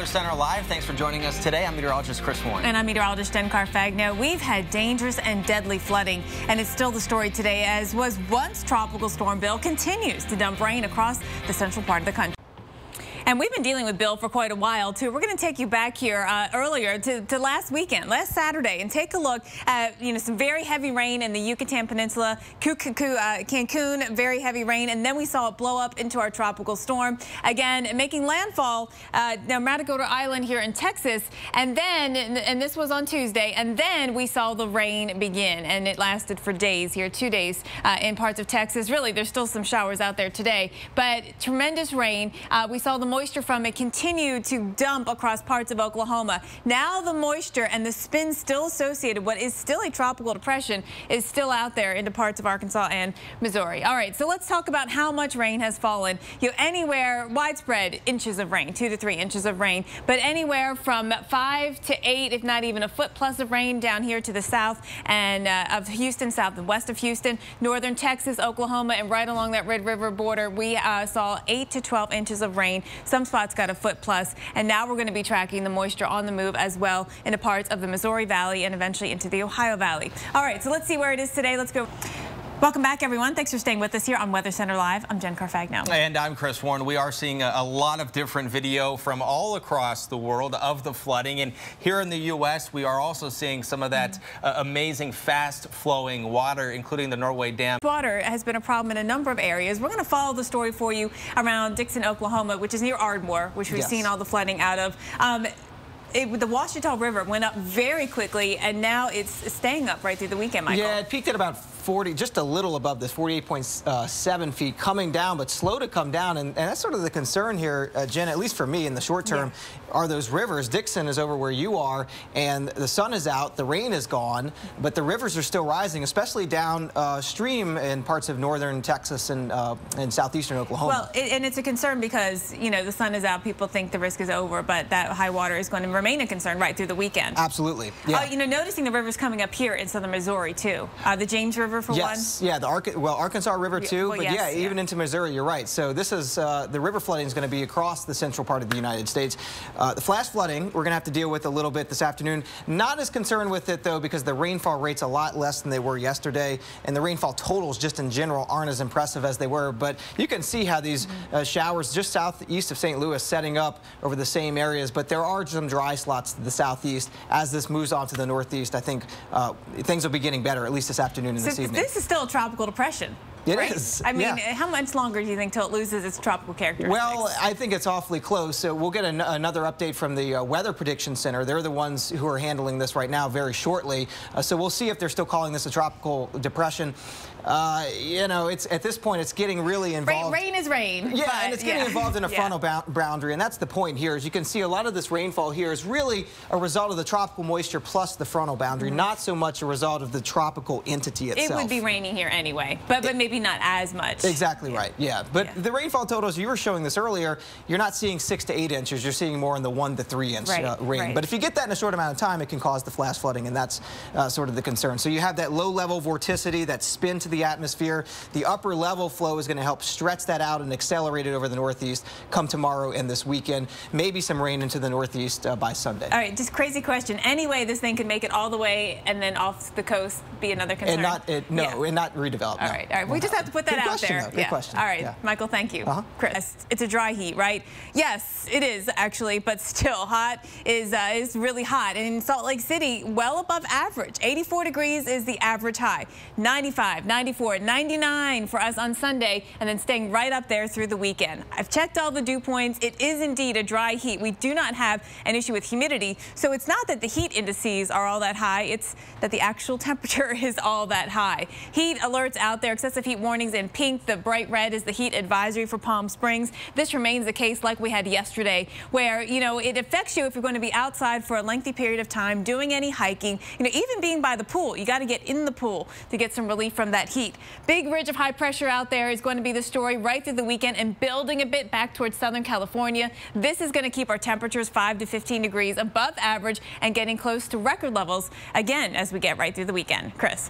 Weather Center Live. Thanks for joining us today. I'm meteorologist Chris Warren. And I'm meteorologist Jen Carfagno. We've had dangerous and deadly flooding, and it's still the story today, as was once Tropical Storm Bill continues to dump rain across the central part of the country. And we've been dealing with Bill for quite a while, too. We're going to take you back here earlier to last weekend, last Saturday, and take a look at, some very heavy rain in the Yucatan Peninsula, Cancun, very heavy rain, and then we saw it blow up into our tropical storm, again, making landfall near Matagorda Island here in Texas. And then, and this was on Tuesday, and then we saw the rain begin, and it lasted for days here, 2 days in parts of Texas. Really, there's still some showers out there today, but tremendous rain. We saw the moisture from it continue to dump across parts of Oklahoma. Now the moisture and the spin still associated, what is still a tropical depression, is still out there into parts of Arkansas and Missouri. All right, so let's talk about how much rain has fallen. Anywhere widespread inches of rain, 2 to 3 inches of rain, but anywhere from 5 to 8, if not even a foot plus of rain down here to the south and of Houston, south and west of Houston, northern Texas, Oklahoma, and right along that Red River border, we saw 8 to 12 inches of rain. Some spots got a foot plus, and now we're going to be tracking the moisture on the move as well into parts of the Missouri Valley and eventually into the Ohio Valley. All right, so let's see where it is today. Let's go. Welcome back, everyone. Thanks for staying with us here on Weather Center Live. I'm Jen Carfagno. And I'm Chris Warren. We are seeing a lot of different video from all across the world of the flooding. And here in the U.S., we are also seeing some of that amazing fast-flowing water, including the Norway Dam. Water has been a problem in a number of areas. We're going to follow the story for you around Dixon, Oklahoma, which is near Ardmore, which we've seen all the flooding out of. The Ouachita River went up very quickly, and now it's staying up right through the weekend, Michael. Yeah, it peaked at about 40, just a little above this, 48.7 feet, coming down, but slow to come down. And that's sort of the concern here, Jen, at least for me in the short term, are those rivers. Dixon is over where you are, and the sun is out, the rain is gone, but the rivers are still rising, especially downstream in parts of northern Texas and southeastern Oklahoma. Well, and it's a concern because, the sun is out, people think the risk is over, but that high water is going to remain a concern right through the weekend. Absolutely. Yeah. Noticing the rivers coming up here in southern Missouri, too. The James River, for one. Yeah, the Arkansas River, too, but even into Missouri, you're right. So this is, the river flooding is going to be across the central part of the United States. The flash flooding, we're going to have to deal with a little bit this afternoon. Not as concerned with it, though, because the rainfall rate's a lot less than they were yesterday, and the rainfall totals just in general aren't as impressive as they were. But you can see how these showers just southeast of St. Louis setting up over the same areas, but there are some dry slots to the southeast. As this moves on to the northeast, I think things will be getting better, at least this afternoon and this evening. This is still a tropical depression. It is. I mean, how much longer do you think till it loses its tropical characteristics? Well, I think it's awfully close. So we'll get another update from the Weather Prediction Center. They're the ones who are handling this right now very shortly. So we'll see if they're still calling this a tropical depression. It's at this point, it's getting really involved. Rain is rain. Yeah, and it's getting involved in a frontal boundary, and that's the point here. As you can see, a lot of this rainfall here is really a result of the tropical moisture plus the frontal boundary, not so much a result of the tropical entity itself. It would be raining here anyway, but maybe not as much. Exactly right. Yeah, but the rainfall totals, you were showing this earlier, you're not seeing 6 to 8 inches. You're seeing more in the 1 to 3 inch rain. Right. But if you get that in a short amount of time, it can cause the flash flooding, and that's sort of the concern. So you have that low-level vorticity, that spin to the atmosphere. The upper level flow is going to help stretch that out and accelerate it over the northeast come tomorrow and this weekend. Maybe some rain into the northeast by Sunday. All right, just crazy question. Any way this thing could make it all the way and then off the coast be another concern? And not redevelop. All right. We just have to put that out there. Good question. All right, Michael, thank you. Chris, it's a dry heat, right? Yes, it is actually, but still hot is really hot. And in Salt Lake City, well above average. 84 degrees is the average high. 95, 94, 99 for us on Sunday, and then staying right up there through the weekend. I've checked all the dew points. It is indeed a dry heat. We do not have an issue with humidity, so it's not that the heat indices are all that high. It's that the actual temperature is all that high. Heat alerts out there, excessive heat warnings in pink. The bright red is the heat advisory for Palm Springs. This remains the case like we had yesterday, where, it affects you if you're going to be outside for a lengthy period of time, doing any hiking, even being by the pool. You got to get in the pool to get some relief from that heat. Big ridge of high pressure out there is going to be the story right through the weekend and building a bit back towards Southern California. This is going to keep our temperatures 5 to 15 degrees above average and getting close to record levels again as we get right through the weekend. Chris.